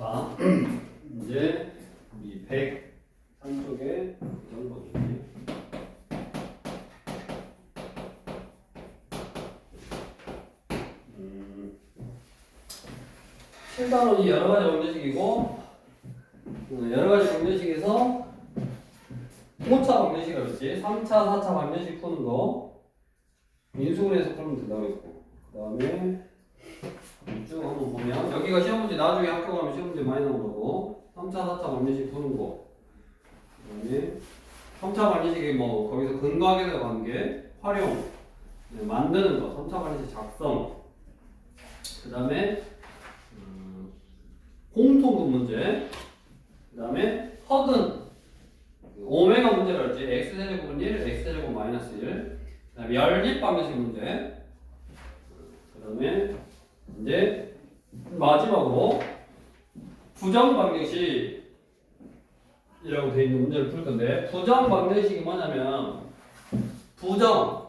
자, 이제 우리 103쪽에 정보지. 실단원이 여러 가지 방정식이고, 여러 가지 방정식에서 5차 방정식이라고 했지. 3차, 4차 방정식 푸는 거 인수분해해서 풀면 된다고 했고, 그 다음에 쭉 한번 보면 여기가 시험 문제 나중에 학교 가면 시험 문제 많이 나오는 거고, 3차, 4차 방정식 푸는 거, 그 다음에 3차 방정식이 뭐 거기서 근거하게 되어 관계, 활용, 만드는 거, 3차 방정식 작성, 그 다음에 공통분 문제, 그 다음에 허근, 오메가 문제를 할지 x제곱은 1, x제곱 마이너스 1, 그 다음에 연립 방정식 문제, 그 다음에 이제 마지막으로 부정 방정식이라고 되어 있는 문제를 풀 건데, 부정 방정식이 뭐냐면 부정,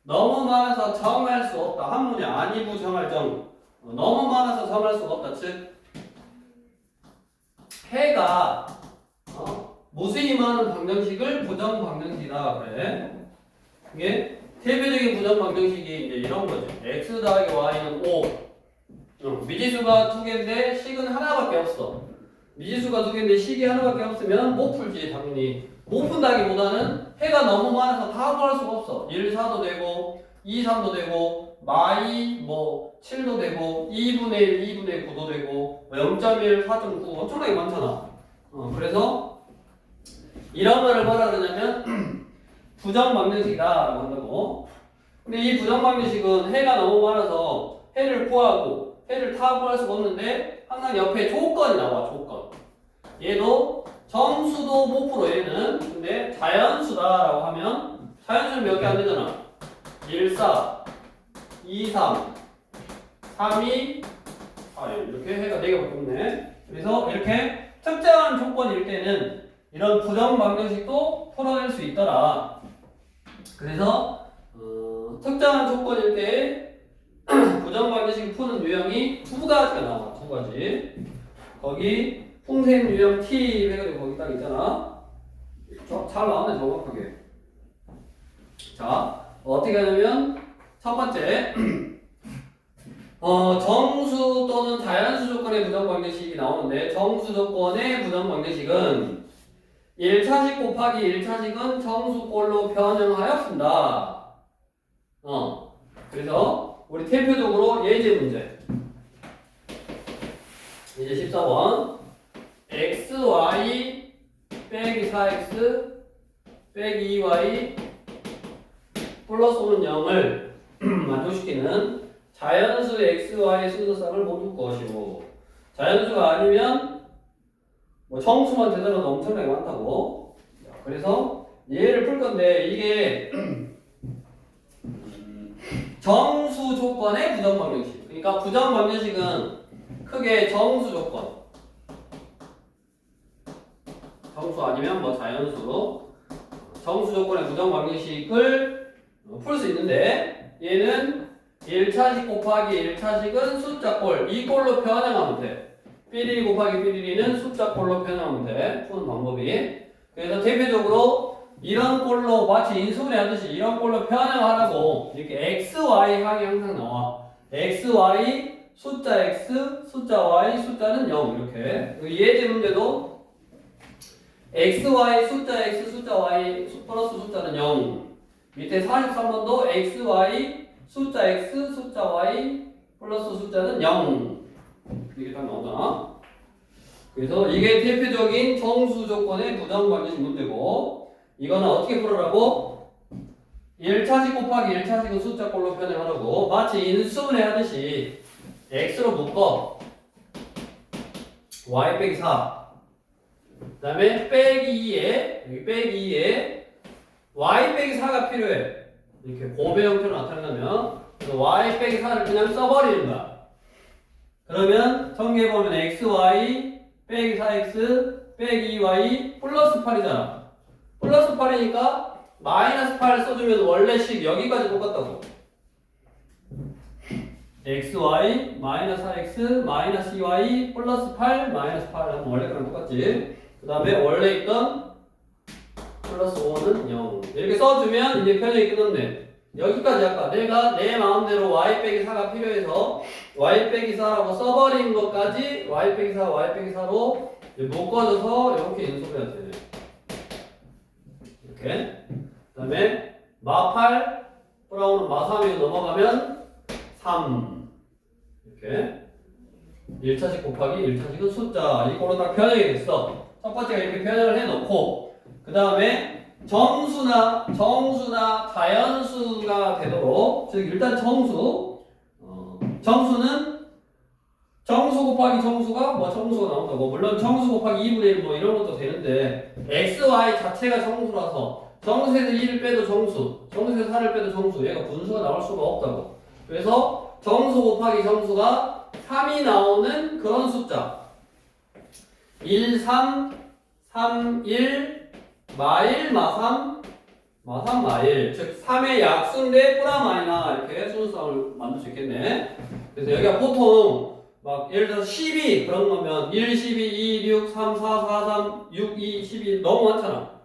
너무 많아서 정할 수 없다. 한 문제 아니 부정할 정, 너무 많아서 정할 수가 없다. 즉 해가 무수히 많은 방정식을 부정 방정식이다 그래. 이게 대표적인 부정 방정식이 이제 이런 거지. x 더하기 y는 5. 미지수가 2개인데 식은 하나밖에 없어. 미지수가 2개인데 식이 하나밖에 없으면 못 풀지 당연히. 못 푼다기보다는 해가 너무 많아서 다 구할 수가 없어. 1, 4도 되고 2, 3도 되고 마이 뭐 7도 되고 2분의 1, 2분의 9도 되고 0.1, 4.9 엄청나게 많잖아. 그래서 이런 거를 뭐라 그러냐면 부정 방정식이다라고 한다고. 근데 이 부정 방정식은 해가 너무 많아서 해를 구하고 해를 다 구할 수가 없는데 항상 옆에 조건이 나와. 조건. 얘도 정수도 못 풀어 얘는. 근데 자연수다라고 하면 자연수는 몇 개 안 되잖아. 1, 4, 2, 3, 3, 2, 4 이렇게 해가 4개밖에 없네. 그래서 이렇게 특정한 조건일 때는 이런 부정 방정식도 풀어낼 수 있더라. 그래서 특정한 조건일 때 부정 방정식을 푸는 유형이 두 가지가 나와. 두 가지. 거기 풍셈 유형 T 해가지고 거기 딱 있잖아. 잘 나왔네 정확하게. 자, 어떻게 하냐면 첫 번째 정수 또는 자연수 조건의 부정 방정식이 나오는데, 정수 조건의 부정 방정식은 1차식 곱하기 1차식은 정수꼴로 변형하였습니다. 그래서 우리 대표적으로 예제 문제 이제 14번 xy 빼기 4x 빼기 2y 플러스 5는 0을 만족시키는 자연수 xy 순서쌍을 모두 것이고, 자연수가 아니면 뭐 정수만 되더라도 엄청나게 많다고. 그래서 얘를 풀 건데 이게 정수 조건의 부정 방정식. 그러니까 부정 방정식은 크게 정수 조건, 정수 아니면 뭐 자연수, 정수 조건의 부정 방정식을 풀 수 있는데, 얘는 1차식 곱하기 1차식은 숫자꼴, 이 꼴로 변형하면 돼. 삐리리 곱하기 삐리리는 숫자꼴로 변형하면 돼. 푸는 방법이. 그래서 대표적으로 이런 꼴로 마치 인수분해 하듯이 이런 꼴로 변형하라고 이렇게 xy 항이 항상 나와. xy 숫자 x 숫자 y 숫자는 0 이렇게. 예제 문제도 xy 숫자 x 숫자 y 플러스 숫자는 0. 밑에 43번도 xy 숫자 x 숫자 y 플러스 숫자는 0 이게 딱 나오잖아. 그래서 이게 대표적인 정수 조건의 부정 방정식 문제고, 이거는 어떻게 풀으라고? 1차식 곱하기 1차식은 숫자꼴로 변형하라고. 마치 인수분해 하듯이 x로 묶어 y 빼기 4, 그 다음에 빼기 2에 여기 빼기 2에 y 빼기 4가 필요해. 이렇게 곱의 형태로 나타내려면 y 빼기 4를 그냥 써버리는 거야. 그러면 정리해보면 xy 빼기 4x 빼기 2y 플러스 8이잖아. 플러스 8이니까 마이너스 8 써주면 원래 식 여기까지 똑같다고. xy 마이너스 4x 마이너스 2y 플러스 8 마이너스 8 하면 원래 거랑 똑같지. 그 다음에 원래 있던 플러스 5는 0 이렇게 써주면 이제 변형이 끝났네. 여기까지 아까 내가 내 마음대로 y 빼기 4가 필요해서 y 빼기 4라고 써버린 것까지 y 빼기 4 y 빼기 4로 묶어줘서 이렇게 연속해야 되네. 이렇게. 그 다음에 마8 브라운은 마3이고 넘어가면 3 이렇게 1차식 곱하기 1차식은 숫자 이걸로 딱 변형이 됐어. 첫 번째가 이렇게 변형을 해놓고 그 다음에 정수나 자연수가 되도록 즉 일단 정수는 정수 곱하기 정수가 뭐 정수가 나온다고 물론 정수 곱하기 2분의 1 뭐 이런 것도 되는데 xy 자체가 정수라서 정수에서 1을 빼도 정수에서 4를 빼도 정수 얘가 분수가 나올 수가 없다고. 그래서 정수 곱하기 정수가 3이 나오는 그런 숫자 1, 3, 3, 1, 마1, 마3, 마3, 마1 즉 3의 약수인데 플라 마이나 이렇게 순수함을 만들 수 있겠네. 그래서 여기가 보통 막 예를 들어서 12 그런 거면 1, 12, 2, 6, 3, 4, 4, 3, 6, 2, 12 너무 많잖아.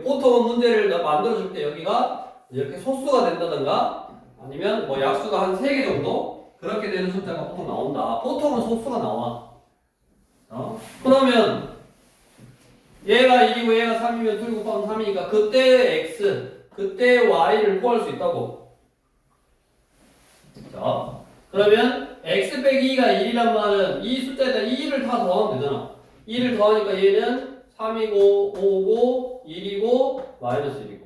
보통은 문제를 만들어줄 때 여기가 이렇게 소수가 된다든가 아니면 뭐 약수가 한 3개 정도 그렇게 되는 숫자가 보통 나온다. 보통은 소수가 나와. 그러면 얘가 1이고 얘가 3이면 둘 곱하면 3이니까 그때의 x, 그때의 y를 구할 수 있다고. 자, 그러면 x 빼기 2가 1이란 말은 이 숫자에다 2를 다 더하면 되잖아. 2를 더하니까 얘는 3이고 5고 1이고 마이너스 1이고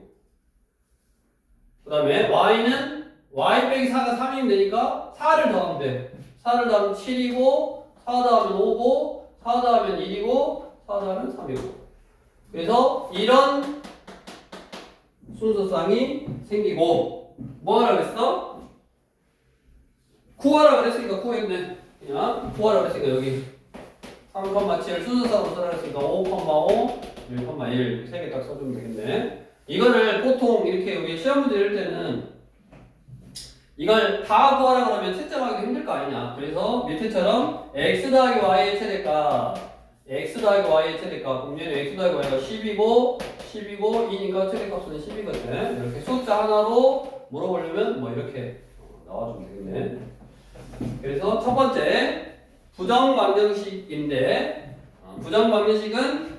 그 다음에 y는 y 빼기 4가 3이면 되니까 4를 더하면 돼. 4를 더하면 7이고 4 더하면 5고 4 더하면 1이고 4 더하면 3이고 그래서 이런 순서상이 생기고 뭐 하라 그랬어? 구하라 그랬으니까 구했네. 그냥 구하라 그랬으니까 여기 3,7 순서상으로 써라 그랬으니까 5,5 1,1 세 개 딱 써주면 되겠네. 이거를 보통 이렇게 여기 시험 문제 낼 때는 이걸 다 구하라 그러면 채점하기 힘들 거 아니냐. 그래서 밑에처럼 x 더하기 y의 최대값 x 더하기 y의 최대값 그럼 얘는 x 더하기 y가 10이고 2니까 최대값은 10이거든. 이렇게 숫자 하나로 물어보려면 뭐 이렇게 나와주면 되겠네. 그래서 첫 번째 부정방정식인데 부정방정식은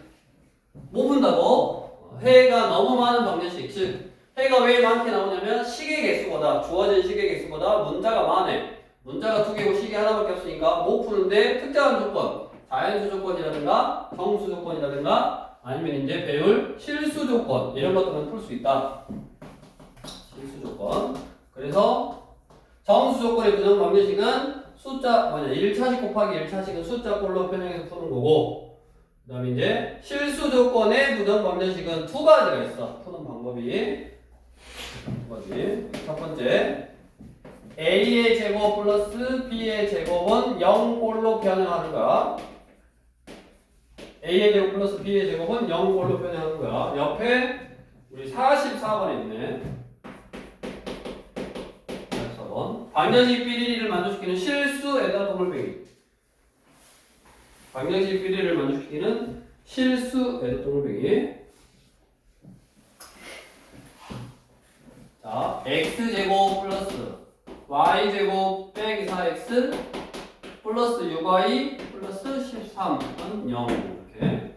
못 푼다고 해가 너무 많은 방정식 즉 해가 왜 많게 나오냐면 시계 개수보다 주어진 시계 개수보다 문자가 많네. 문자가 2개고 시계 하나밖에 없으니까 못 푸는데 특정한 조건 자연수 조건이라든가 정수 조건이라든가 아니면 이제 배울 실수 조건 이런 것들은 풀 수 있다. 실수 조건. 그래서 정수 조건의 부정 방정식은 숫자 1차식 곱하기 1차식은 숫자 꼴로 변형해서 푸는 거고 그 다음에 이제 실수 조건의 부정 방정식은 두 가지가 있어. 푸는 방법이 첫 번째 a의 제곱 플러스 b의 제곱은 0꼴로 변형하는 거야. a의 제곱 플러스 b의 제곱은 0꼴로 변형하는 거야. 옆에 우리 44번에 있네. 44번. 방정식 비리를 만족시키는 실수에다 동글뱅이. 방정식 비리를 만족시키는 실수에다 동글뱅이. 자, x제곱 플러스 y제곱 빼기 4x 플러스 6y 플러스 13은 0 이렇게.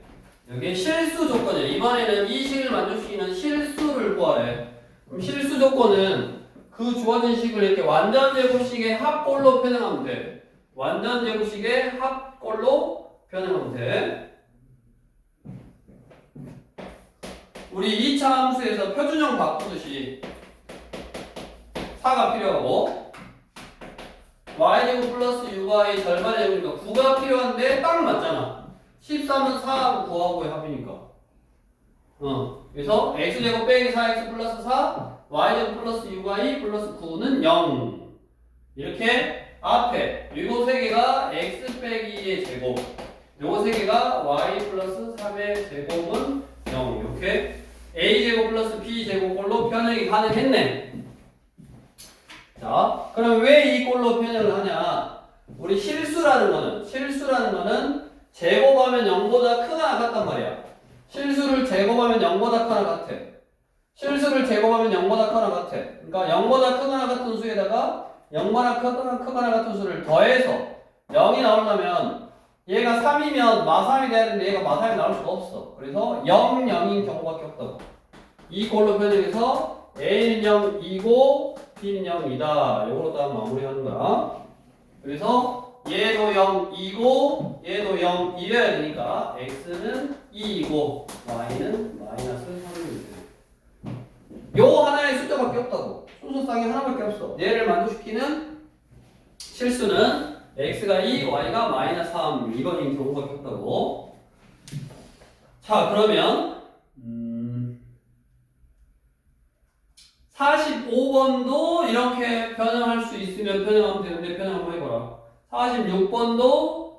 여기 실수 조건이에요. 이번에는 이 식을 만족시키는 실수를 구하래. 그럼 실수 조건은 그 주어진 식을 이렇게 완전제곱식의 합꼴로 변형하면 돼. 완전제곱식의 합꼴로 변형하면 돼. 우리 2차 함수에서 표준형 바꾸듯이 4가 필요하고 y제곱 플러스 6y 절반의 제곱이니까 9가 필요한데 딱 맞잖아. 13은 4하고 9하고의 합이니까. 그래서 x제곱 빼기 4x 플러스 4 y제곱 플러스 6y 플러스 9는 0 이렇게 앞에 이거 세 개가 x 빼기 2의 제곱 요거 세 개가 y 플러스 3의 제곱은 0 이렇게 a제곱 플러스 b제곱꼴로 변형이 가능했네. 자, 그럼 왜 이 꼴로 변형을 하냐? 제곱하면 0보다 크거나 같아. 실수를 제곱하면 0보다 크거나 같아. 그러니까 0보다 크거나 같은 수에다가 0보다 크거나 같은 수를 더해서 0이 나오려면 얘가 3이면 마3이 돼야 되는데 얘가 마3이 나올 수가 없어. 그래서 0, 0인 경우밖에 없다고. 이 꼴로 변형해서 A는 0, 2고 B는 0이다. 이걸로 딱 마무리하는 거야. 그래서 얘도 0, 2고 얘도 0, 2여야 되니까 X는 2이고 Y는 마이너스 3이 돼. 요 하나의 숫자밖에 없다고. 순서상이 하나밖에 없어. 얘를 만족시키는 실수는 X가 2, Y가 마이너스 3 이거인 경우밖에 없다고. 자 그러면 45번도 이렇게 변형할 수 있으면 변형하면 되는데 변형 한번 해봐라. 46번도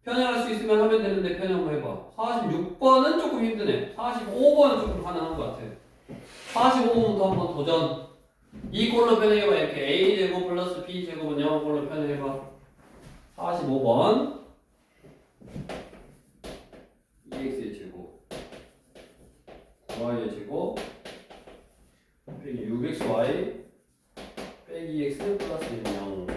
변형할 수 있으면 하면 되는데 변형 한번 해봐. 46번은 조금 힘드네. 45번은 조금 가능한 것 같아. 45번부터 한번 도전. 이 꼴로 변형해봐. 이렇게 A제곱 플러스 B제곱은 0꼴로 변형해봐. 45번 2x의 제곱 y의 제곱 빼기 6xy 빼기 2x 플러스 0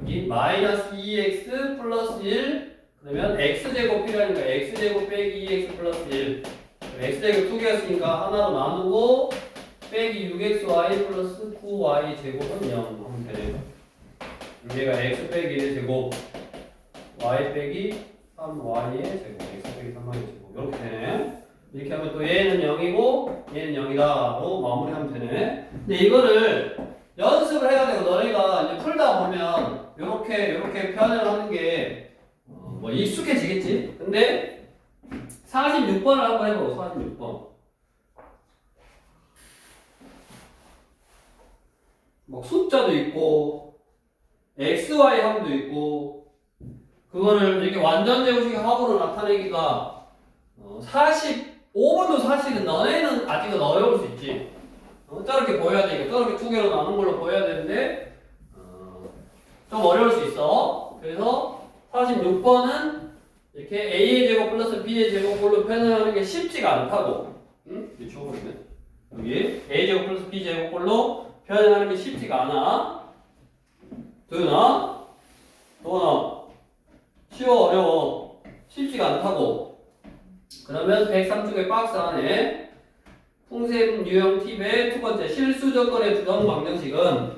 여기 마이너스 2x 플러스 1 그러면 x제곱 필요하니까 x제곱 빼기 2x 플러스 1 x제곱 두 개가 있으니까 하나로 나누고 빼기 6xy 플러스 9y 제곱은 0 하면 되네요. 얘가 x 빼기 1 제곱 y 빼기 3y의 제곱 x 빼기 3y의 제곱 이렇게 되네. 이렇게 하면 또 얘는 0이고 얘는 0이다로 마무리하면 되네. 근데 이거를 연습을 해야 되고 너네가 이제 풀다 보면 이렇게 표현을 하는 게 뭐 익숙해지겠지? 근데 46번을 한번 해보고 46번 막 숫자도 있고 XY 함도 있고 그거를 이렇게 완전제곱식 합으로 나타내기가 45번도 사실은 너네는 아직은 어려울 수 있지. 저렇게 보여야 되니까 저렇게 두 개로 나눈 걸로 보여야 되는데 좀 어려울 수 있어. 그래서 46번은 이렇게 A의 제곱 플러스 B의 제곱꼴로 표현하는 게 쉽지가 않다고. 응? 이게 지워버리네. 여기 A 제곱 플러스 B 제곱꼴로 표현하는 게 쉽지가 않아. 도윤아? 도원아? 쉬워 어려워? 쉽지가 않다고. 그러면 103쪽의 박스 안에 풍셈 유형 팁의 두 번째 실수 조건의 부정 방정식은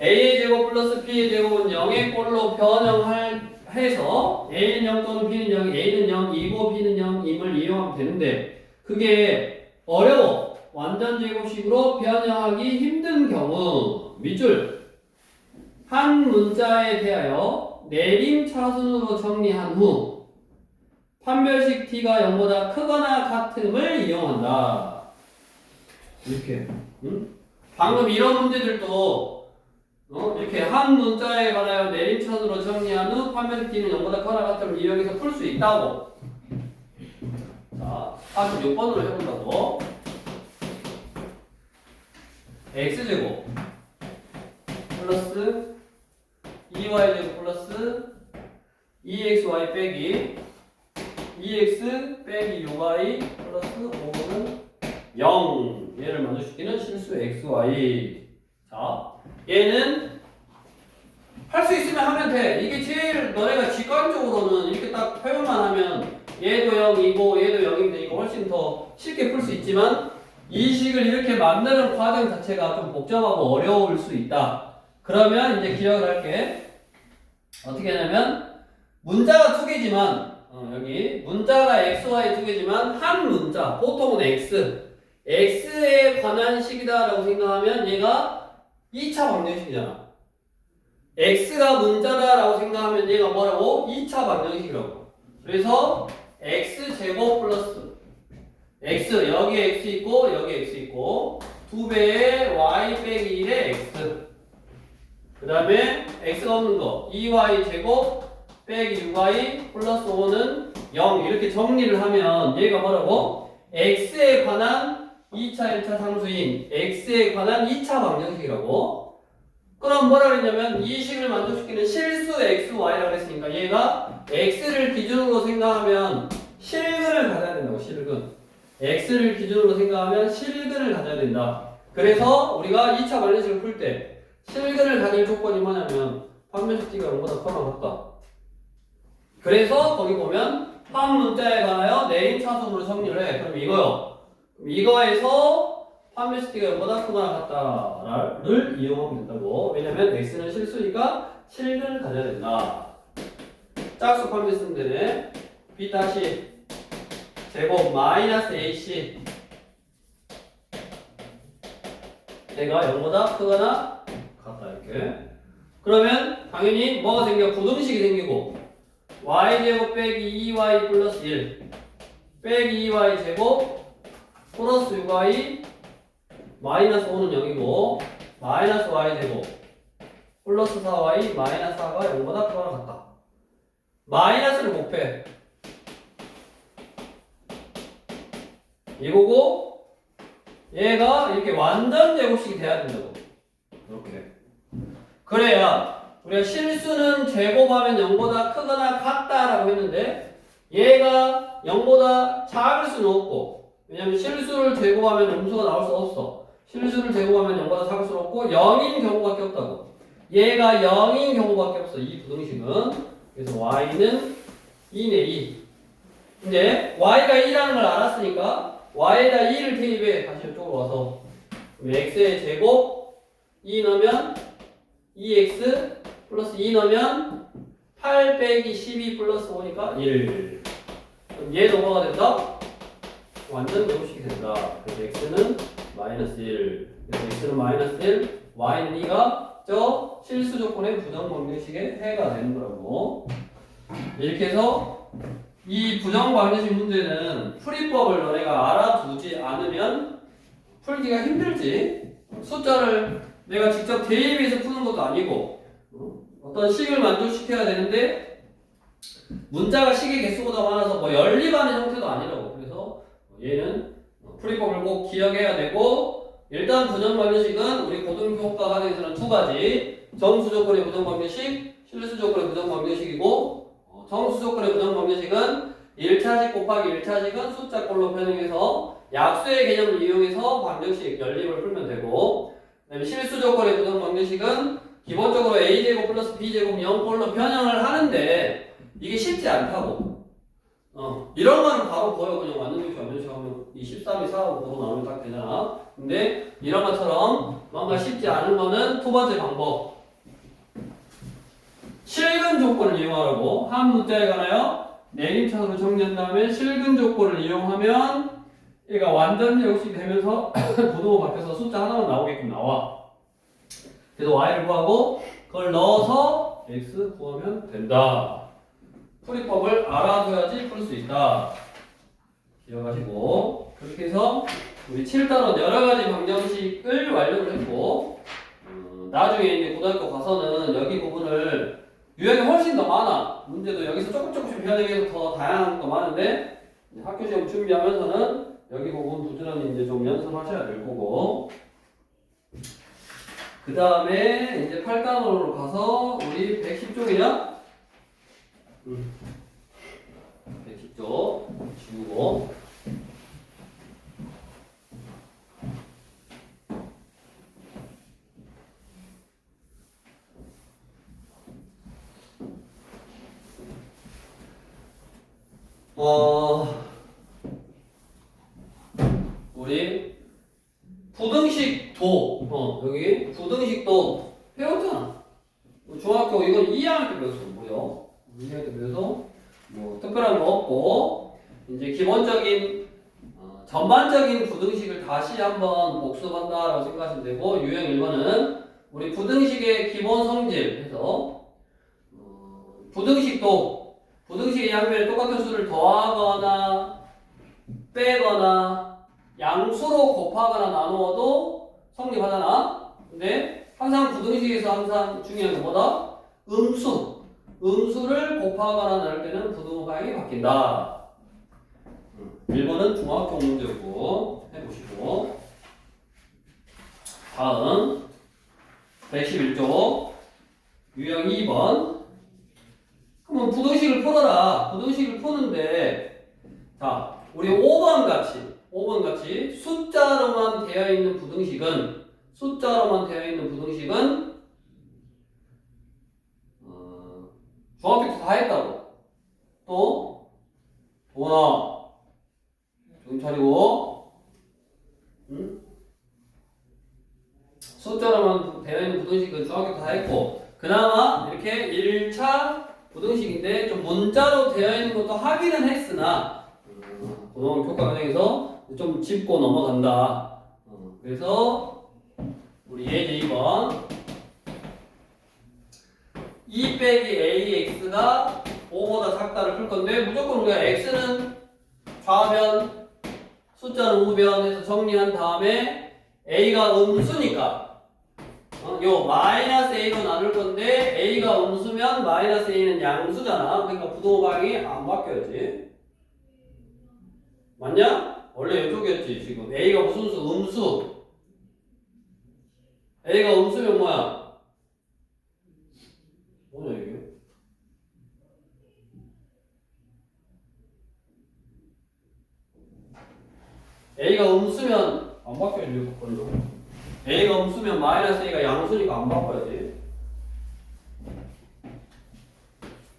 A의 제곱 플러스 B의 제곱은 0의 꼴로 변형해서 A는 0 또는 B는 0, A는 0, 2고 B는 0임을 이용하면 되는데 그게 어려워. 완전 제곱식으로 변형하기 힘든 경우 밑줄 한 문자에 대하여 내림차순으로 정리한 후 판별식 t가 0보다 크거나 같음을 이용한다. 이렇게 방금 이런 문제들도 이렇게 한 문자에 관하여 내림차순으로 정리한 후 판별식 t는 0보다 크거나 같음을 이용해서 풀 수 있다고. 자, 46번으로 해본다고. x제곱 플러스 2y제곱 플러스 2xy 빼기 2x 빼기 6y 플러스 5는 0 얘를 만족시키는 실수 xy. 자, 얘는 할 수 있으면 하면 돼. 이게 제일 너네가 직관적으로는 이렇게 딱 표현만 하면 얘도 0이고 얘도 0인데 이거 훨씬 더 쉽게 풀 수 있지만 이 식을 이렇게 만드는 과정 자체가 좀 복잡하고 어려울 수 있다. 그러면 이제 기억을 할게. 어떻게 하냐면 문자가 두 개지만 여기 문자가 x, y 두 개지만 한 문자 보통은 x에 관한 식이다라고 생각하면 얘가 2차 방정식이잖아. x가 문자다라고 생각하면 얘가 뭐라고? 2차 방정식이라고. 그래서 x제곱 플러스 x 여기 x 있고 여기 x 있고 2배의 y 빼기 1의 x 그 다음에 x가 없는 거 2y 제곱 빼기 6y 플러스 5는 0 이렇게 정리를 하면 얘가 뭐라고? x에 관한 2차 1차 상수인 x에 관한 2차 방정식이라고. 그럼 뭐라 그랬냐면 이 식을 만족시키는 실수 x, y라고 했으니까 얘가 x를 기준으로 생각하면 실근을 가져야 된다고. 실근. x를 기준으로 생각하면 실근을 가져야 된다. 그래서 우리가 2차 관련식을 풀 때 실근을 가질 조건이 뭐냐면 판별식 t가 0보다 커나 같다. 그래서 거기 보면 한 문자에 관하여 내림차순으로 정리를 해. 그럼 이거요. 그럼 이거에서 판별식 t가 0보다 크거나 같다를 이용하면 된다고. 왜냐면 x는 실수니까 실근을 가져야 된다. 짝수 판별 쓰면 되네. b 다시 제곱 마이너스 ac 얘가 0보다 크거나 같다. 이렇게. 그러면 당연히 뭐가 생겨? 부등식이 생기고 y제곱 빼기 2y 플러스 1 빼기 2y 제곱 플러스 6y 마이너스 5는 0이고 마이너스 y제곱 플러스 4y 마이너스 4가 0보다 크거나 같다. 마이너스를 곱해. 이거고 얘가 이렇게 완전 제곱식이 돼야 된다고. 이렇게. 그래야 우리가 실수는 제곱하면 0보다 크거나 같다라고 했는데 얘가 0보다 작을 수는 없고, 왜냐면 실수를 제곱하면 음수가 나올 수 없어. 실수를 제곱하면 0보다 작을 수는 없고 0인 경우밖에 없다고. 얘가 0인 경우밖에 없어. 이 부등식은. 그래서 y는 2네 2. 이제 y가 2라는 걸 알았으니까 y에다 2를 대입해. 다시 이쪽으로 와서 x의 제곱 2 넣으면 2x 플러스 2 넣으면 8 빼기 12 플러스 5니까 1. 그럼 얘 넘어가 된다? 완전 제곱식이 된다. 그래서 x는 마이너스 1. 그래서 x는 마이너스 1, y는 2가 저 실수 조건의 부정방정식의 해가 되는 거라고. 이렇게 해서 이 부정방정식 문제는 풀이법을 너네가 알아두지 않으면 풀기가 힘들지. 숫자를 내가 직접 대입해서 푸는 것도 아니고 어떤 식을 만족시켜야 되는데 문자가 식의 개수보다 많아서 뭐 연립하는 형태도 아니라고. 그래서 얘는 풀이법을 꼭 기억해야 되고, 일단 부정방정식은 우리 고등교과 과정에서는 두 가지, 정수 조건의 부정방정식, 실수 조건의 부정방정식이고, 정수 조건의 부정방정식은 1차식 곱하기 1차식은 숫자꼴로 변형해서 약수의 개념을 이용해서 방정식 연립을 풀면 되고, 그다음에 실수 조건의 부정방정식은 기본적으로 a제곱 플러스 b제곱 0꼴로 변형을 하는데 이게 쉽지 않다고. 이런 거는 바로 보여. 그냥 완전식 하면 이 13이 4하고 9로 나오면 딱 되잖아. 근데 이런 것처럼 뭔가 쉽지 않은 거는 두 번째 방법. 실근 조건을 이용하라고. 한 문자에 관하여 내림차순으로 정리한 다음에 실근 조건을 이용하면 얘가 완전 제곱식이 되면서 부등호 바뀌어서 숫자 하나만 나오게끔 나와. 그래서 y를 구하고 그걸 넣어서 x 구하면 된다. 풀이법을 알아둬야지 풀 수 있다. 기억하시고, 그렇게 해서 우리 7단원 여러가지 방정식을 완료를 했고, 나중에 이제 고등학교 가서는 여기 부분을 유형이 훨씬 더 많아. 문제도 여기서 조금씩 변형해서 더 다양한 거 많은데 학교 시험 준비하면서는 여기 부분 부지런히 이제 좀 연습하셔야 될 거고, 그 다음에 이제 8단원으로 가서 우리 110쪽이냐? 110쪽 지우고, 우리 부등식도, 여기 부등식도 배웠잖아. 중학교 이건 2학년 때 배웠어. 뭐요? 2학년 때 배워서 뭐 특별한 거 없고, 이제 기본적인 전반적인 부등식을 다시 한번 복습한다라고 생각하시면 되고, 유형 1번은 우리 부등식의 기본 성질 해서 부등식의 양변에 똑같은 수를 더하거나 빼거나 양수로 곱하거나 나누어도 성립하잖아. 근데 항상 부등식에서 항상 중요한 건 뭐다? 음수를 곱하거나 나눌 때는 부등호 방향이 바뀐다. 1번은 중학교 문제고 해보시고, 다음 111쪽 유형 2번. 그러면 부등식을 풀어라. 부등식을 푸는데 자, 우리 5번 같이 숫자로만 되어 있는 부등식은 중학교 때 다 했다고. 또 도나 정신 차리고. 응? 숫자로만 되어 있는 부등식은 중학교 때 다 했고, 그나마 이렇게 1차 부등식인데 좀 문자로 되어 있는 것도 하기는 했으나 고등학교 교과 과정에서 좀 짚고 넘어간다. 그래서 우리 예제 2번 2 빼기 AX가 5보다 작다를 풀 건데, 무조건 우리가 X는 좌변, 숫자는 우변해서 정리한 다음에 A가 음수니까 요 마이너스 A로 나눌 건데, A가 음수면 마이너스 A는 양수잖아. 그러니까 부동호방이 안 바뀌어야지. 맞냐? 원래 이쪽이었지. 지금 A가 무슨 수? 음수. A가 음수면 뭐야? 뭐냐 이게? A가 음수면 안 바뀌어야지. A가 음수면 마이너스 A가 양수니까 안 바꿔야지.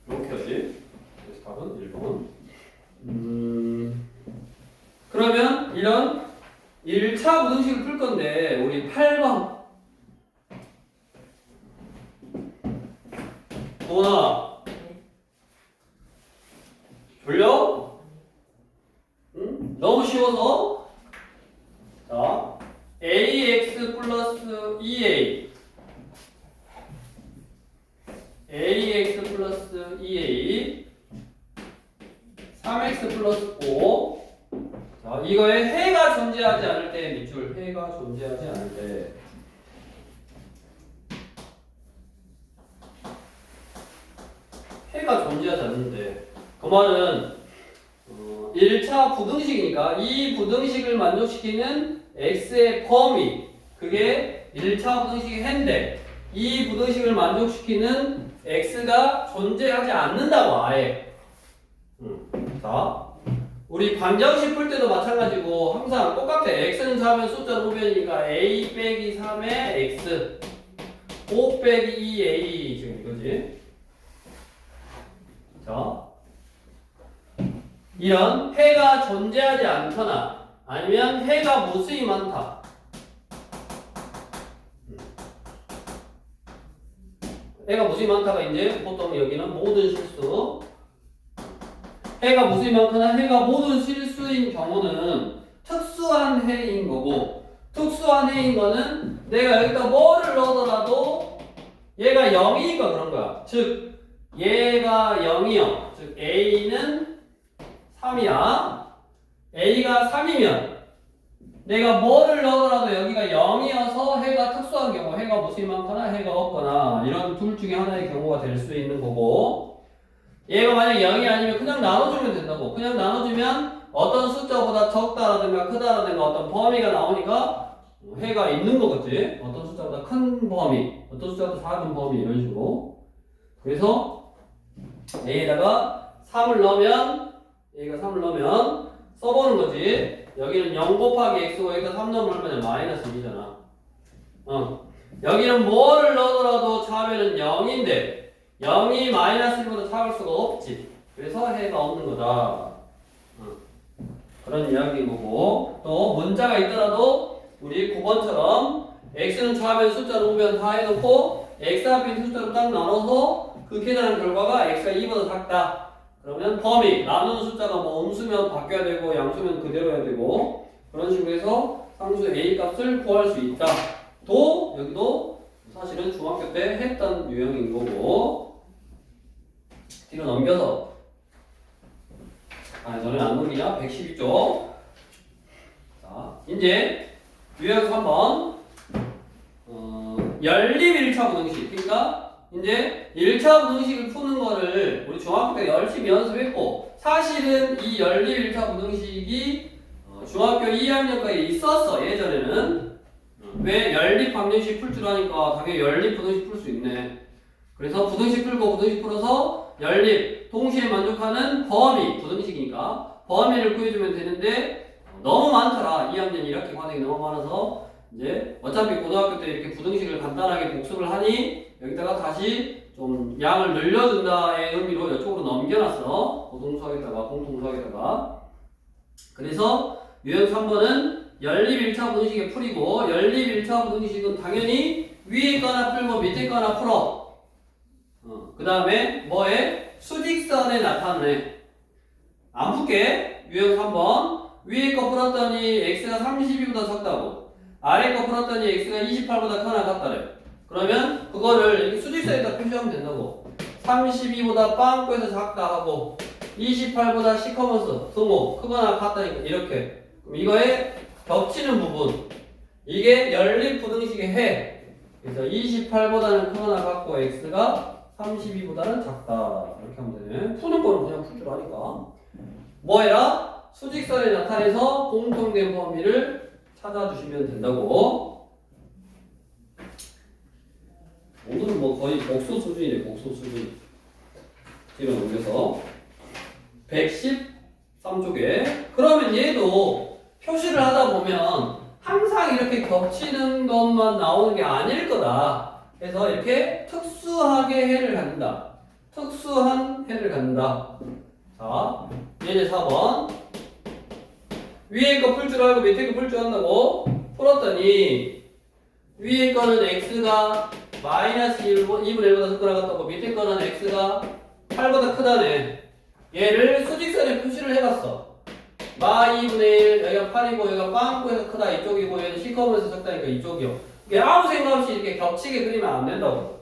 이렇게 하지. 그래서 답은 1번. 그러면 이런 1차 부등식을 풀 건데, 우리 8번. 도나 졸려? 응? 너무 쉬워서. 자, ax 플러스 2a ax 플러스 2a 3x 플러스 5. 자, 이거에 해가 존재하지 않을 때 밑줄, 해가 존재하지 않을 때. 해가 존재하지 않는데, 그 말은 1차 부등식이니까 이 부등식을 만족시키는 x의 범위, 그게 1차 부등식의 해인데, 이 부등식을 만족시키는 x가 존재하지 않는다고 아예. 자, 우리 방정식 풀 때도 마찬가지고 항상 똑같아. x는 4면 숫자는 우변이니까 a 빼기 3의 x 5 빼기 2a 지금 이거지. 자, 이런 해가 존재하지 않거나 아니면 해가 무수히 많다. 해가 무수히 많다가 이제 보통 여기는 모든 실수. 해가 무수히 많거나 해가 모든 실수인 경우는 특수한 해인 거고, 특수한 해인 거는 내가 여기다 뭐를 넣어더라도 얘가 0이니까 그런 거야. 즉 얘가 0이요. 즉 A는 3이야. A가 3이면 내가 뭐를 넣어더라도 여기가 0이어서 해가 특수한 경우, 해가 무수히 많거나 해가 없거나 이런 둘 중에 하나의 경우가 될 수 있는 거고, 얘가 만약 0이 아니면 그냥 나눠주면 된다고. 그냥 나눠주면 어떤 숫자보다 적다라든가 크다라든가 어떤 범위가 나오니까 해가 있는 거겠지. 어떤 숫자보다 큰 범위, 어떤 숫자보다 작은 범위, 이런 식으로. 그래서 A에다가 3을 넣으면, A가 3을 넣으면 써보는 거지. 여기는 0 곱하기 x고 여기다 3 넣으면 얼마냐? 마이너스 2잖아. 여기는 뭐를 넣어더라도 좌변은 0인데 0이 마이너스 1보다 작을 수가 없지. 그래서 해가 없는 거다. 그런 이야기인 거고, 또 문자가 있더라도 우리 9번처럼 x는 좌변, 숫자는 우변 다 해놓고 x 앞에 숫자로 딱 나눠서 그 계산한 결과가 x가 2보다 작다. 그러면 범위, 나누는 숫자가 뭐 음수면 바뀌어야 되고 양수면 그대로 해야 되고, 그런 식으로 해서 상수 a 값을 구할 수 있다. 또 여기도 사실은 중학교 때 했던 유형인 거고, 뒤로 넘겨서, 너는 안 넘기냐? 112쪽. 자, 이제 유형 3번 연립 1차 부등식. 그러니까 이제 1차 부등식을 푸는 거를 우리 중학교 때 열심히 연습했고, 사실은 이 연립 1차 부등식이 중학교 2학년까지 있었어, 예전에는. 왜 연립 방정식 풀 줄 아니까 당연히 연립 부등식 풀 수 있네. 그래서 부등식 풀고 부등식 풀어서 연립 동시에 만족하는 범위 부등식이니까 범위를 구해주면 되는데 너무 많더라. 2학년 1학기 과정이 너무 많아서 이제 어차피 고등학교 때 이렇게 부등식을 간단하게 복습을 하니 여기다가 다시 좀 양을 늘려준다의 의미로 이쪽으로 넘겨놨어. 고동수학에다가 공통수학에다가. 그래서 유형 3번은 연립 1차 부등식의 풀이고 연립 1차 부등식은 당연히 위에 거나 풀고 밑에 거나 풀어. 그 다음에 뭐에? 수직선에 나타내. 안 풀게. 유형 3번 위에 거 풀었더니 x가 32보다 적다고 아래 거 풀었더니 x가 28보다 크거나 같다래. 그러면 그거를 이렇게 수직선에다 표시하면 된다고. 32보다 빵꾸에서 작다 하고 28보다 시커먼스 승호 크거나 같다니까 이렇게. 그럼 이거에 겹치는 부분 이게 연립 부등식의 해. 그래서 28보다는 크거나 같고 x가 32보다는 작다 이렇게 하면 되네. 푸는 거는 그냥 풀 줄 아니까. 뭐 해라? 수직선에 나타내서 공통된 범위를 찾아주시면 된다고. 오늘은 뭐 거의 복수 수준이네. 복수 수준. 뒤로 넘겨서 113쪽에 그러면 얘도 표시를 하다 보면 항상 이렇게 겹치는 것만 나오는 게 아닐 거다. 그래서 이렇게 특수하게 해를 갖는다. 특수한 해를 갖는다. 자, 얘는 4번. 위에 거 풀 줄 알고 밑에 거 풀 줄 안다고 풀었더니 위에 거는 x가 마이너스 2분의 1보다 적거나 같다고 밑에 거는 x가 8보다 크다네. 얘를 수직선에 표시를 해봤어. 마 2분의 1, 여기가 8이고 여기가 빵꾸에서 크다 이쪽이고 얘는 시커먼에서 적다니까 이쪽이요. 이게 아무 생각 없이 이렇게 겹치게 그리면 안 된다고.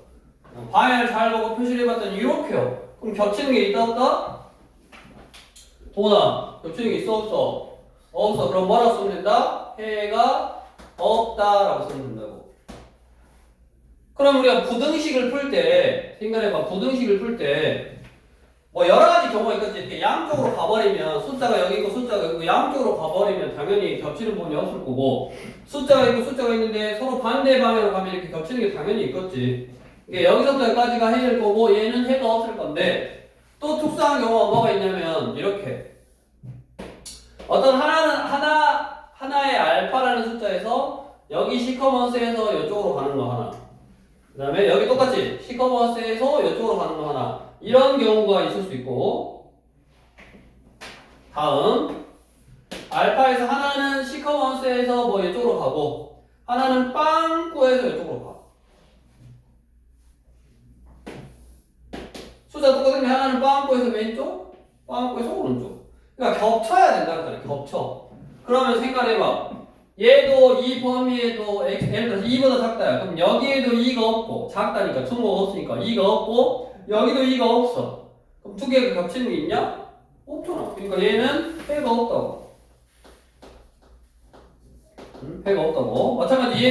방향을 잘 보고 표시를 해봤더니 이렇게요. 그럼 겹치는 게 있다 없다? 동원아, 겹치는 게 있어 없어? 없어. 그럼 뭐라고 쓰면 된다? 해가 없다라고 쓰면 된다고. 그럼 우리가 부등식을 풀 때 생각해봐. 부등식을 풀 때 뭐 여러 가지 경우가 있겠지. 이렇게 양쪽으로 가버리면 숫자가 여기 있고 숫자가 여기 있고 양쪽으로 가버리면 당연히 겹치는 부분이 없을 거고 숫자가 있고 숫자가 있는데 서로 반대 방향으로 가면 이렇게 겹치는 게 당연히 있겠지. 이게 여기서부터 여기까지가 해일 거고 얘는 해가 없을 건데 또 특수한 경우가 뭐가 있냐면 이렇게 어떤 하나의 알파라는 숫자에서 여기 시커먼스에서 이쪽으로 가는 거 하나 그 다음에 여기 똑같이 시커먼스에서 이쪽으로 가는 거 하나 이런 경우가 있을 수 있고 다음 알파에서 하나는 시커먼스에서 뭐 이쪽으로 가고 하나는 빵꾸에서 이쪽으로 가. 숫자 똑같은데 하나는 빵꾸에서 왼쪽 빵꾸에서 오른쪽. 그러니까 겹쳐야 된다는 거야. 겹쳐. 그러면 생각해봐. 얘도 이 범위에도 예를 들어서 2보다 작다야. 그럼 여기에도 2가 없고 작다니까 충고가 없으니까 2가 없고 여기도 2가 없어. 그럼 두 개가 겹치는 게 있냐? 없잖아. 그러니까 얘는 해가 없다고. 해가 없다고. 마찬가지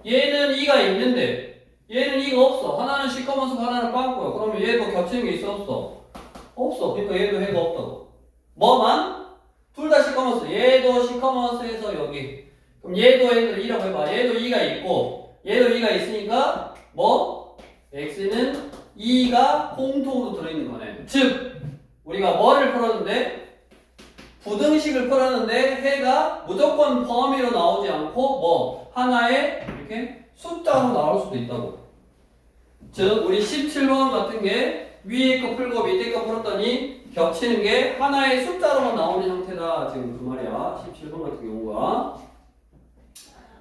얘는 2가 있는데 얘는 2가 없어. 하나는 시커먼스고 하나는 빵꾸야. 그러면 얘도 겹치는 게 있어 없어? 없어. 그러니까 얘도 해가 없다고. 뭐만? 둘 다 시커먼스. 얘도 시커먼스에서 여기. 그럼 얘도 얘를 2라고 해봐. 얘도 2가 있고 얘도 2가 있으니까 뭐? x는 2가 공통으로 들어있는 거네. 즉 우리가 뭐를 풀었는데 부등식을 풀었는데 해가 무조건 범위로 나오지 않고 뭐 하나의 이렇게 숫자로 나올 수도 있다고. 즉 우리 17번 같은 게 위에 거 풀고 밑에 거 풀었더니 겹치는 게 하나의 숫자로만 나오는 형태다. 지금 그 말이야. 17번 같은 경우가.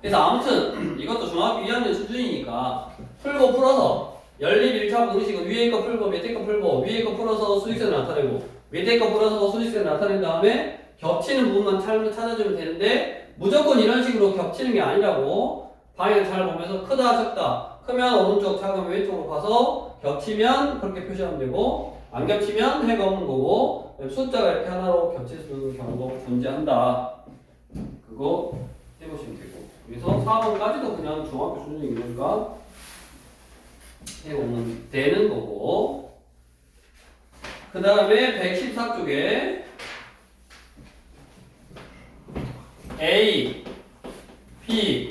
그래서 아무튼 이것도 중학교 2학년 수준이니까 풀고 풀어서 연립 1차 부등식은 위에 거 풀고 밑에 거 풀고 위에 거 풀어서 수직선을 나타내고 밑에 거 풀어서 수직선을 나타낸 다음에 겹치는 부분만 찾아주면 되는데 무조건 이런 식으로 겹치는 게 아니라고. 방향 잘 보면서 크다 적다 크면 오른쪽 작으면 왼쪽으로 가서 겹치면 그렇게 표시하면 되고 안 겹치면 해가 없는 거고 숫자가 이렇게 하나로 겹칠 수 있는 경우가 존재한다. 그거 해보시면 되고 그래서 4번까지도 그냥 중학교 수준이니까 해오면 되는 거고 그 다음에 114쪽에 A, B,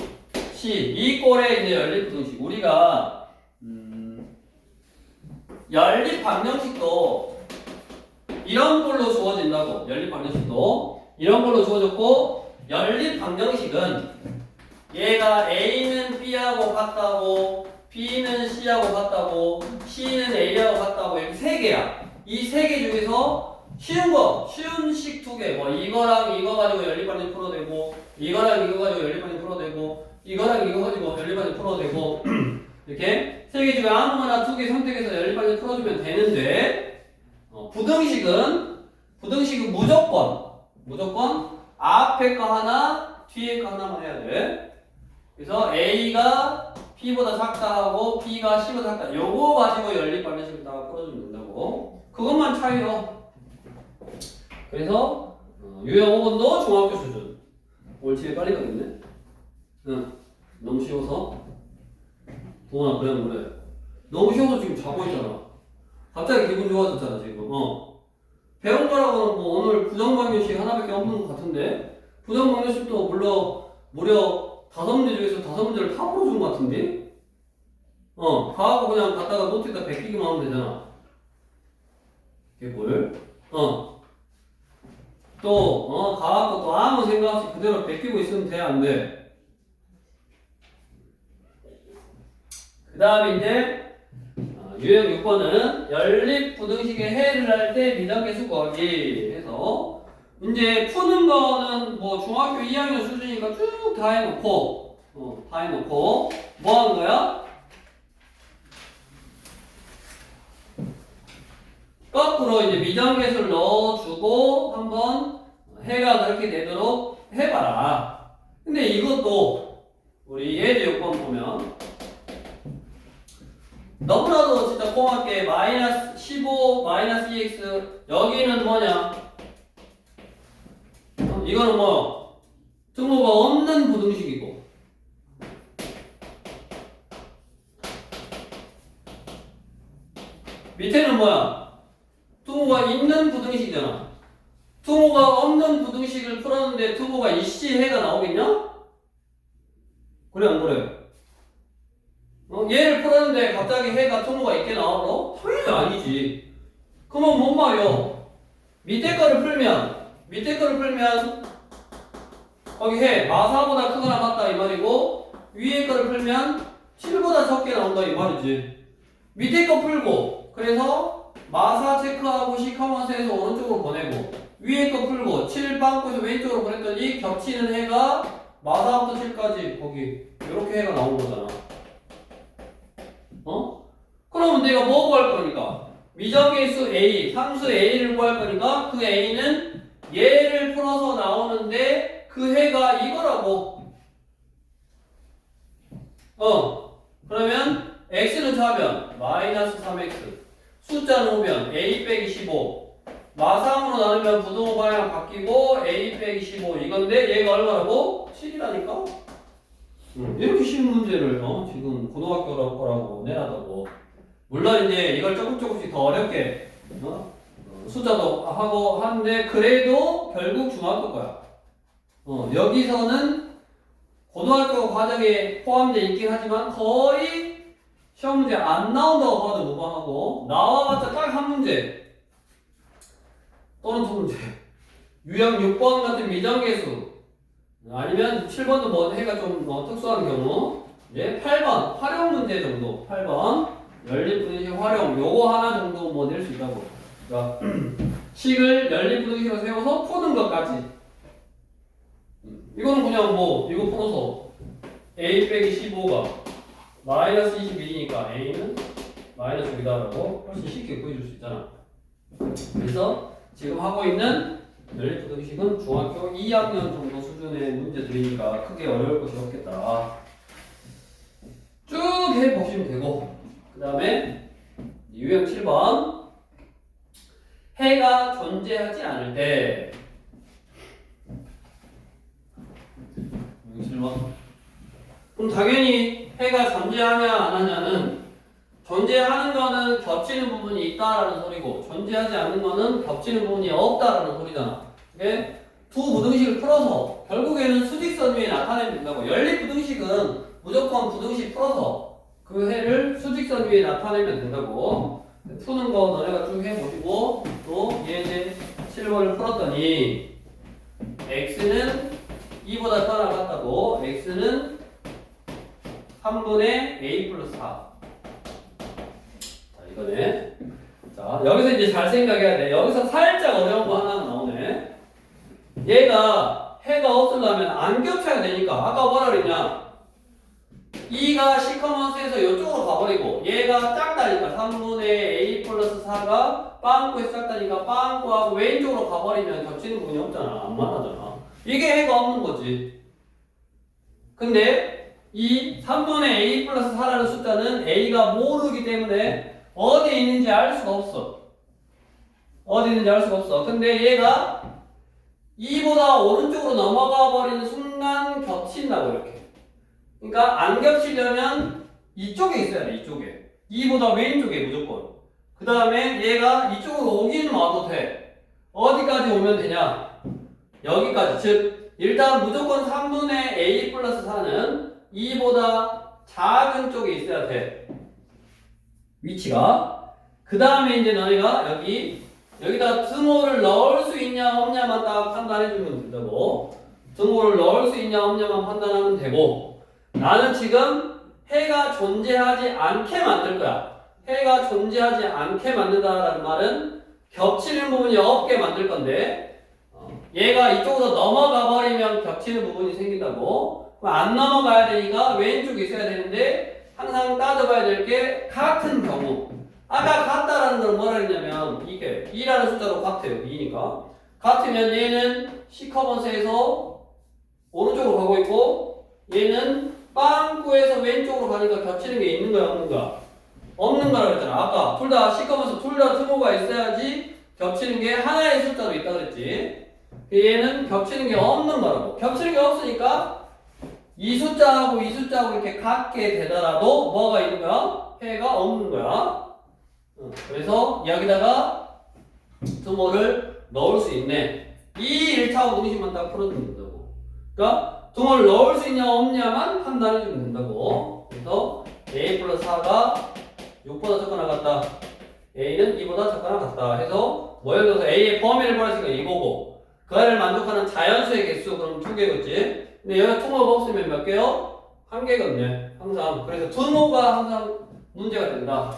C C 이 꼴의 이제 연립부등식 우리가 연립방정식도 이런 걸로 주어진다고. 연립방정식도 이런 걸로 주어졌고 연립방정식은 얘가 A는 B하고 같다고 B는 C하고 같다고 C는 A하고 같다고 이렇게 세 개야. 이 세 개 중에서 쉬운 거, 쉬운 식 두 개. 뭐 이거랑 이거 가지고 연립방정 풀어도 되고 이거랑 이거 가지고 연립방정 풀어도 되고 이거랑 이거 가지고 연립방정 풀어도 되고 이렇게 세 개 중에 아무거나 두 개 선택해서 연립방정 풀어주면 되는데 부등식은 무조건 앞에 거 하나 뒤에 거 하나만 해야 돼. 그래서 A가 P보다 작다 하고 B가 C보다 작다 요거 가지고 연립방정식을 다 풀어주면 된다고. 그것만 차이로. 그래서 유형 5번도 중학교 수준. 오늘 집에 빨리 가겠네. 응. 너무 쉬워서. 동원아 그래. 너무 쉬워서 지금 자고 있잖아. 갑자기 기분 좋아졌잖아 지금. 배운 거라고는 뭐 오늘 부정방정식 하나밖에 없는 것 같은데 부정방정식도 무려 5문제 중에서 5문제를 다 풀어준 것 같은데? 다 하고 그냥 갖다가 노트에다 베끼기만 하면 되잖아. 개꿀. 가갖고 또 아무 생각 없이 그대로 베끼고 있으면 돼, 안 돼? 그 다음에 이제, 유형 6번은 연립부등식의 해를 할 때 미적계수 구하기 해서, 이제 푸는 거는 뭐 중학교 2학년 수준이니까 쭉 다 해놓고, 뭐 하는 거야? 거꾸로 이제 미정계수를 넣어주고 한번 해가 그렇게 되도록 해봐라. 근데 이것도 우리 예제 요건 보면 너무나도 진짜 고맙게 마이너스 15 마이너스 2x 여기는 뭐냐? 이거는 뭐 등호가 없는 부등식이고 밑에는 뭐야? 등호가 있는 부등식이잖아. 등호가 없는 부등식을 풀었는데 등호가 이씨 해가 나오겠냐? 그래 안 그래? 얘를 풀었는데 갑자기 해가 등호가 있게 나오러? 당연히 아니지. 그러면 뭔 말이요? 밑에 거를 풀면 거기 해 마사보다 크거나 같다 이 말이고 위에 거를 풀면 7보다 적게 나온다 이 말이지. 밑에 거 풀고 그래서 마사 체크하고 시커먼스 해서 오른쪽으로 보내고 위에 거 풀고 7 빵꾸에서 왼쪽으로 보냈더니 겹치는 해가 마사부터 7까지 거기 이렇게 해가 나온 거잖아. 그러면 내가 뭐 구할 거니까 미적계수 A, 상수 A를 구할 거니까 그 A는 얘를 풀어서 나오는데 그 해가 이거라고. 그러면 X는 좌변 마이너스 3X 숫자는 우변 A 빼기 15 마상으로 나누면 부등호 방향 바뀌고 A 빼기 15 이건데 얘가 얼마라고? 7이라니까? 이렇게 쉬운 문제를 지금 고등학교 거라고 내놨다고. 물론 이제 이걸 조금씩 더 어렵게 숫자도 하고 하는데 그래도 결국 중학교 거야. 여기서는 고등학교 과정에 포함되어 있긴 하지만 거의 시험 문제 안 나온다고 봐도 무방하고 나와봤자 딱 한 문제 또는 두 문제 유형 6번 같은 미정계수 아니면 7번도 뭐 해가 좀 특수한 경우 이제 8번 활용 문제 정도 8번 연립부등식 활용 요거 하나 정도 뭐 낼 수 있다고. 그러니까 식을 연립부등식으로 세워서 푸는 것까지. 이거는 그냥 뭐 이거 풀어서 A 빼기 15가 마이너스 21이니까 A는 마이너스 6이다라고 훨씬 쉽게 구해줄 수 있잖아. 그래서 지금 하고 있는 연립부등식은 중학교 2학년 정도 수준의 문제들이니까 크게 어려울 것이 없겠다. 쭉 해보시면 되고 그 다음에 유형 7번 해가 존재하지 않을 때 유형 7번 그럼 당연히 해가 존재하냐 안 하냐는 존재하는 거는 겹치는 부분이 있다라는 소리고 존재하지 않는 거는 겹치는 부분이 없다라는 소리잖아. 이게 두 부등식을 풀어서 결국에는 수직선 위에 나타내면 된다고. 연립부등식은 무조건 부등식 풀어서 그 해를 수직선 위에 나타내면 된다고. 푸는 거 너네가 쭉 해보시고 또 얘 이제 7번을 풀었더니 x는 2보다 따라갔다고. x는 3분의 a 플러스 4. 자, 이거네. 자, 여기서 이제 잘 생각해야 돼. 여기서 살짝 어려운 거 하나 나오네. 얘가 해가 없으려면 안 겹쳐야 되니까. 아까 뭐라 그랬냐? 2가 시커먼스에서 이쪽으로 가버리고 얘가 작다니까 3분의 a 플러스 4가 빵꾸에서 작다니까 빵꾸하고 왼쪽으로 가버리면 겹치는 부분이 없잖아. 안 만나잖아. 이게 해가 없는 거지. 근데 이 3분의 a 플러스 4라는 숫자는 a가 모르기 때문에 어디에 있는지 알 수가 없어. 어디 있는지 알 수가 없어. 근데 얘가 2보다 오른쪽으로 넘어가 버리는 순간 겹친다고 이렇게. 그러니까 안 겹치려면 이쪽에 있어야 돼. 이쪽에. 2보다 왼쪽에 무조건. 그 다음에 얘가 이쪽으로 오긴 와도 돼. 어디까지 오면 되냐? 여기까지. 즉 일단 무조건 3분의 a 플러스 4는 2보다 작은 쪽에 있어야 돼. 위치가. 그 다음에 이제 너희가 여기다 등호를 넣을 수 있냐 없냐만 딱 판단해주면 된다고. 등호를 넣을 수 있냐 없냐만 판단하면 되고. 나는 지금 해가 존재하지 않게 만들 거야. 해가 존재하지 않게 만든다라는 말은 겹치는 부분이 없게 만들 건데 얘가 이쪽으로 넘어가 버리면 겹치는 부분이 생긴다고. 그럼 안 넘어가야 되니까 왼쪽에 있어야 되는데 항상 따져봐야 될 게 같은 경우. 아까 같다라는 건 뭐라 했냐면 이게 2라는 숫자로 같아요. 2니까. 같으면 얘는 시커먼스에서 오른쪽으로 가고 있고 얘는 빵꾸에서 왼쪽으로 가니까 겹치는 게 있는 거야 없는 거야? 없는 거라고 했잖아. 아까 둘 다 시커먼스 둘 다 등호가 있어야지 겹치는 게 하나의 숫자로 있다 그랬지. 얘는 겹치는 게 없는 거라고. 겹치는 게 없으니까 이 숫자하고 이 숫자하고 이렇게 같게 되더라도 뭐가 있는 거야? 해가 없는 거야. 그래서 여기다가 등호를 넣을 수 있네. 이 1차 부등식만 딱 풀어주면 된다고. 그러니까 등호를 넣을 수 있냐 없냐만 판단해주면 된다고. 그래서 a 플러스 4가 6보다 작거나 같다. a는 2보다 작거나 같다. 해서 뭐 예를 들어서 a의 범위를 구했으니까 이거고 그 아이를 만족하는 자연수의 개수 그럼 2개겠지. 근데 여기가 등호가 없으면 몇 개요? 1개거든요. 항상. 그래서 등호가 항상 문제가 된다.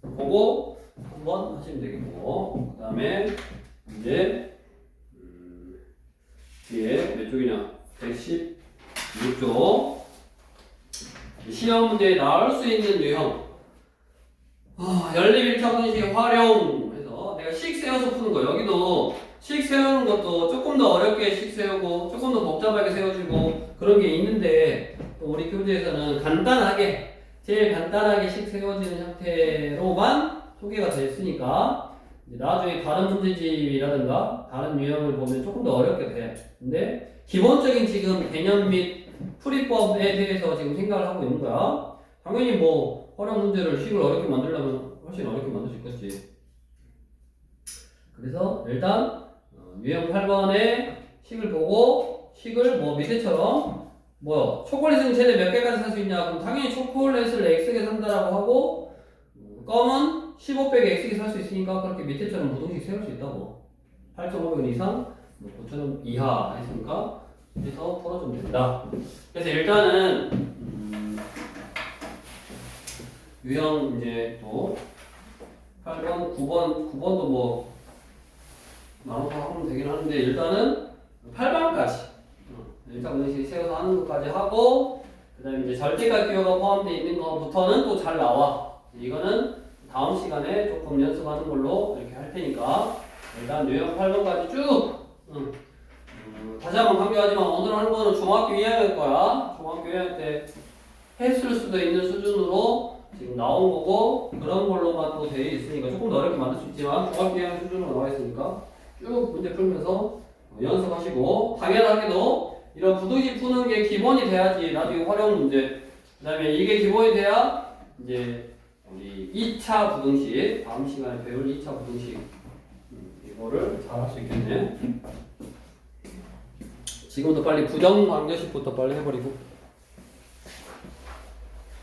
그거 한번 하시면 되겠고. 그 다음에 이제 뒤에 몇 쪽이냐? 116쪽. 시험 문제에 나올 수 있는 유형. 연립 1차 분식 활용해서 내가 식 세워서 푸는 거. 여기도 식 세우는 것도 조금 더 어렵게 식 세우고 조금 더 복잡하게 세워주고 그런 게 있는데 또 우리 교재에서는 간단하게 제일 간단하게 식 세워지는 형태로만 소개가 됐으니까 나중에 다른 문제집이라든가 다른 유형을 보면 조금 더 어렵게 돼. 근데 기본적인 지금 개념 및 풀이법에 대해서 지금 생각을 하고 있는 거야. 당연히 뭐 어려운 문제를 식을 어렵게 만들려면 훨씬 어렵게 만들 수 있겠지. 그래서 일단 유형 8번에 식을 보고 식을 뭐 밑에처럼 뭐 초콜릿은 최대 몇 개까지 살 수 있냐? 그럼 당연히 초콜릿을 X개 산다라고 하고 껌은 15 빼기 X개 살 수 있으니까 그렇게 밑에처럼 부등식 세울 수 있다고. 8,500원 이상, 9,000원 이하 했으니까 그래서 풀어주면 된다. 그래서 일단은 유형 이제 또 8번, 9번도 뭐 나눠서 하면 되긴 하는데 일단은 8번까지 일단 분식 세워서 하는 것까지 하고 그 다음에 이제 절대값 기호가 포함되어 있는 것부터는 또 잘 나와. 이거는 다음 시간에 조금 연습하는 걸로 이렇게 할 테니까 일단 유형 8번까지 쭉 다시 한번 강조하지만 오늘 하는 거는 중학교 2학년 거야. 중학교 2학년 때 했을 수도 있는 수준으로 지금 나온 거고 그런 걸로만 또 되어 있으니까 조금 더 어렵게 만들 수 있지만 중학교 2학년 수준으로 나와 있으니까 쭉 문제 풀면서 연습하시고 당연하게도 이런 부등식 푸는 게 기본이 돼야지 나중에 활용 문제 그 다음에 이게 기본이 돼야 이제 우리 2차 부등식 다음 시간에 배울 2차 부등식 이거를 잘 할 수 있겠네. 지금도 빨리 부정방정식부터 빨리 해버리고